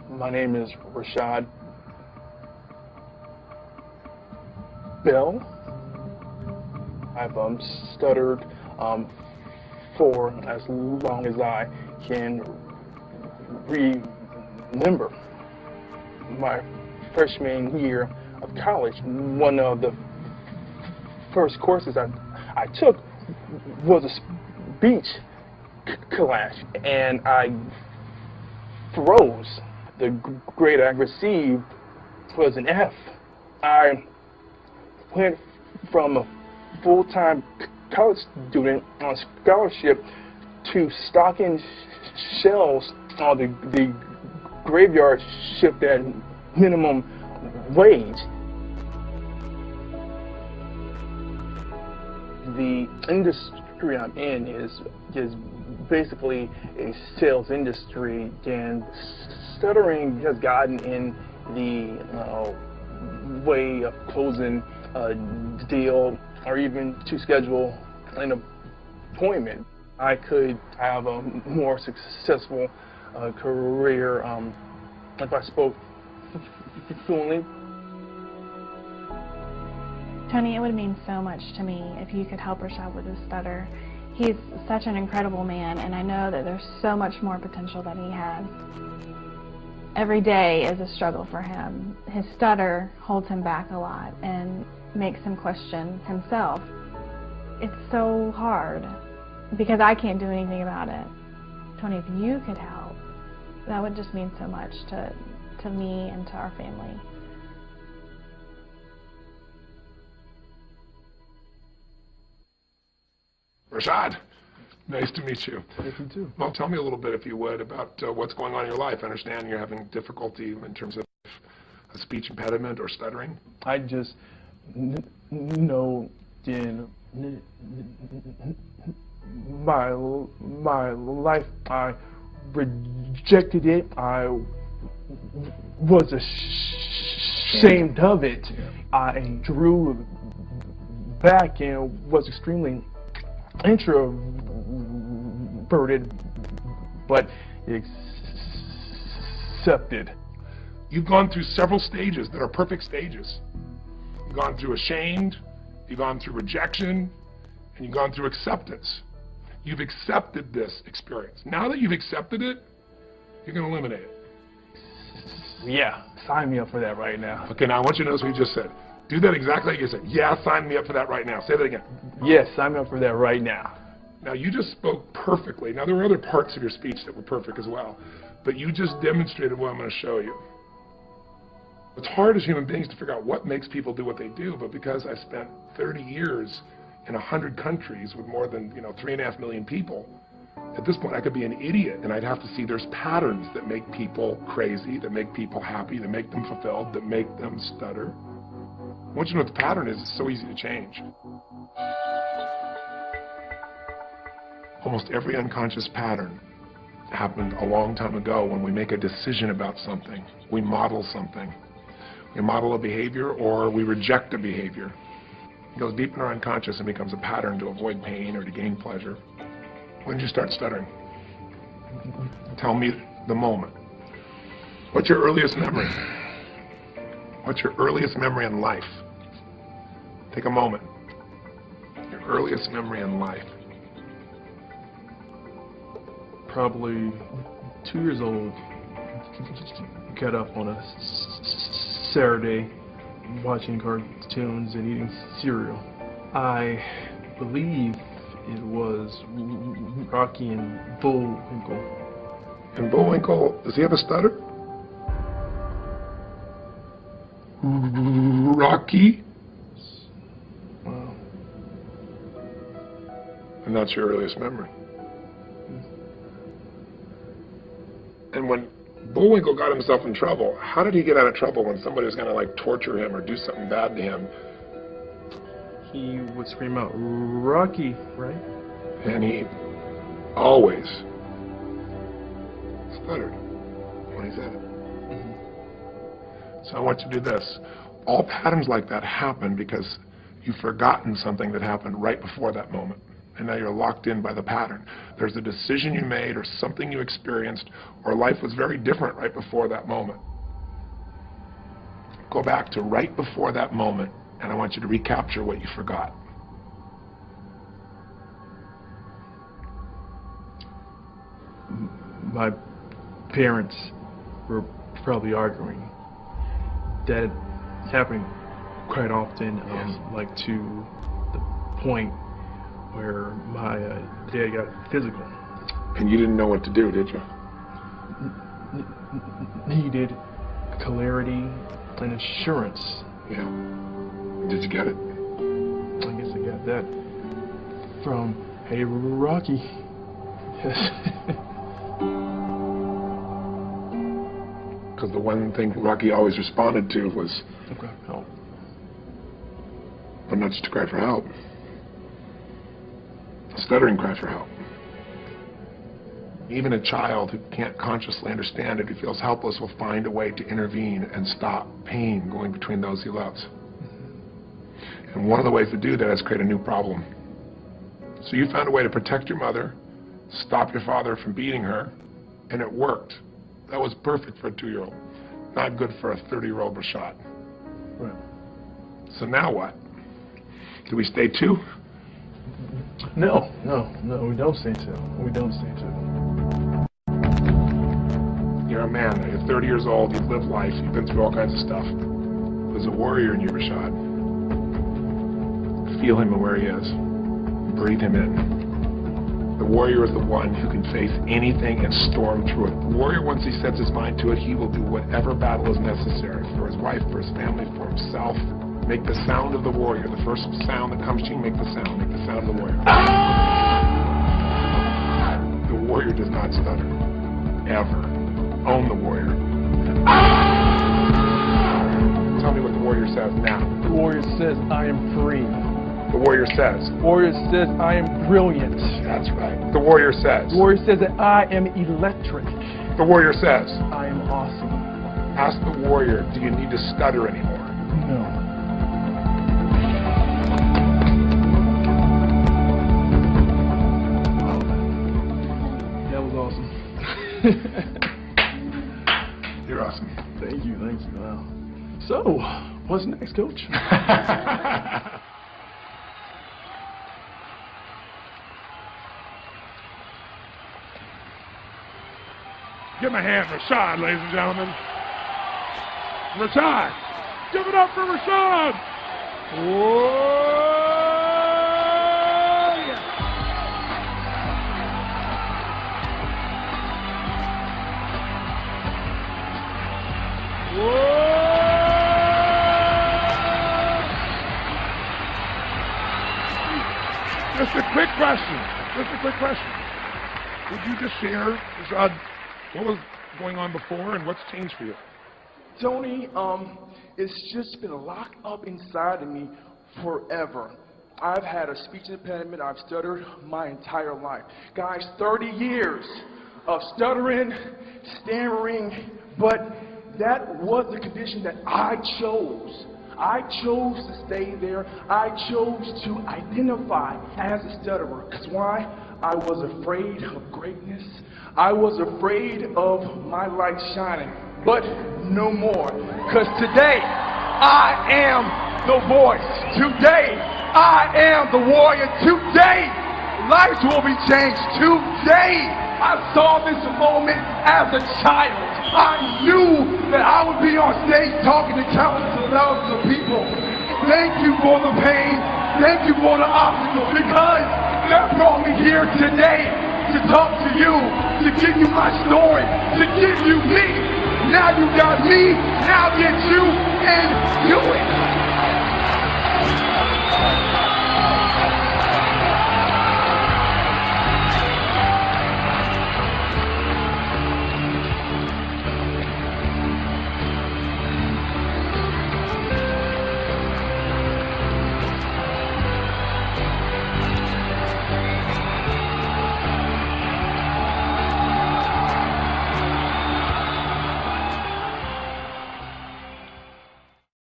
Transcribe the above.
My name is Rashad Bell. I've stuttered for as long as I can remember. My freshman year of college, one of the first courses I took was a speech class, and I froze. The grade I received was an F. I went from a full-time college student on scholarship to stocking shelves on the graveyard shift at minimum wage. The industry I'm in is basically a sales industry, and stuttering has gotten in the way of closing a deal or even to schedule an appointment. I could have a more successful career if I spoke fluently. Tony, it would mean so much to me if you could help Rashad with his stutter. He's such an incredible man, and I know that there's so much more potential that he has. Every day is a struggle for him. His stutter holds him back a lot and makes him question himself. It's so hard because I can't do anything about it. Tony, if you could help, that would just mean so much to me and to our family. Rashad, nice to meet you. Yes, you too. Well, tell me a little bit, if you would, about what's going on in your life. I understand you're having difficulty in terms of a speech impediment or stuttering. I just know in my life I rejected it. I was ashamed of it. I drew back and was extremely introverted, but accepted. You've gone through several stages that are perfect stages. You've gone through ashamed, you've gone through rejection, and you've gone through acceptance. You've accepted this experience. Now that you've accepted it, you're going to eliminate it. Yeah, sign me up for that right now. Okay, now I want you to notice what you just said. Do that exactly like you said. Yeah, sign me up for that right now. Say that again. Yes, sign me up for that right now. Now, you just spoke perfectly. Now, there were other parts of your speech that were perfect as well, but you just demonstrated what I'm going to show you. It's hard as human beings to figure out what makes people do what they do, but because I spent 30 years in 100 countries with more than 3.5 million people, at this point I could be an idiot and I'd have to see there's patterns that make people crazy, that make people happy, that make them fulfilled, that make them stutter. Once you know what the pattern is, it's so easy to change. Almost every unconscious pattern happened a long time ago when we make a decision about something. We model something. We model a behavior or we reject a behavior. It goes deep in our unconscious and becomes a pattern to avoid pain or to gain pleasure. When did you start stuttering? Tell me the moment. What's your earliest memory? What's your earliest memory in life? Take a moment. Your earliest memory in life. Probably 2 years old. Got up on a Saturday watching cartoons and eating cereal. I believe it was Rocky and Bullwinkle. And Bullwinkle, does he have a stutter? Rocky? Wow. And that's your earliest memory. And when Bullwinkle got himself in trouble, how did he get out of trouble when somebody was going to like torture him or do something bad to him? He would scream out, "Rocky," right? And he always stuttered when he said it. So I want you to do this. All patterns like that happen because you've forgotten something that happened right before that moment. and now you're locked in by the pattern. There's a decision you made or something you experienced, or life was very different right before that moment. Go back to right before that moment, and I want you to recapture what you forgot. My parents were probably arguing. That happened quite often, like to the point where my dad got physical. And you didn't know what to do, did you? Needed clarity and assurance. Yeah. Did you get it? I guess I got that from Hey Rocky. Because the one thing Rocky always responded to was, okay, help. But not just to cry for help. Stuttering cry for help. Even a child who can't consciously understand it, who feels helpless, will find a way to intervene and stop pain going between those he loves. And one of the ways to do that is create a new problem. So you found a way to protect your mother, stop your father from beating her, and it worked. That was perfect for a 2-year-old. Not good for a 30-year-old Rashad. Right. So now what? Do we stay 2? No, we don't stay 2. We don't stay 2. You're a man. You're 30 years old. You've lived life. You've been through all kinds of stuff. There's a warrior in you, Rashad. Feel him and where he is. Breathe him in. The warrior is the one who can face anything and storm through it. The warrior, once he sets his mind to it, he will do whatever battle is necessary for his wife, for his family, for himself. Make the sound of the warrior. The first sound that comes to you, make the sound. Make the sound of the warrior. The warrior does not stutter. Ever. Own the warrior. Tell me what the warrior says now. The warrior says, I am free. The warrior says. The warrior says, I am brilliant. That's right. The warrior says. The warrior says that I am electric. The warrior says. I am awesome. Ask the warrior, do you need to stutter anymore? No. Wow. That was awesome. You're awesome. Thank you. Wow. So, what's next, Coach? Give him a hand, Rashad, ladies and gentlemen. Rashad. Give it up for Rashad. Whoa! Yeah. Whoa! Just a quick question. Would you just share, Rashad, what was going on before and what's changed for you? Tony, it's just been locked up inside of me forever. I've had a speech impediment. I've stuttered my entire life. Guys, 30 years of stuttering, stammering, but that was the condition that I chose. I chose to stay there. I chose to identify as a stutterer. Because why? I was afraid of greatness. I was afraid of my light shining, but no more. Because today, I am the voice. Today, I am the warrior. Today, lives will be changed. Today, I saw this moment as a child. I knew that I would be on stage talking to countless of thousands of people. Thank you for the pain. Thank you for the obstacles, because that brought me here today to talk to you, to give you my story, to give you me. Now you got me, now get you, and do it.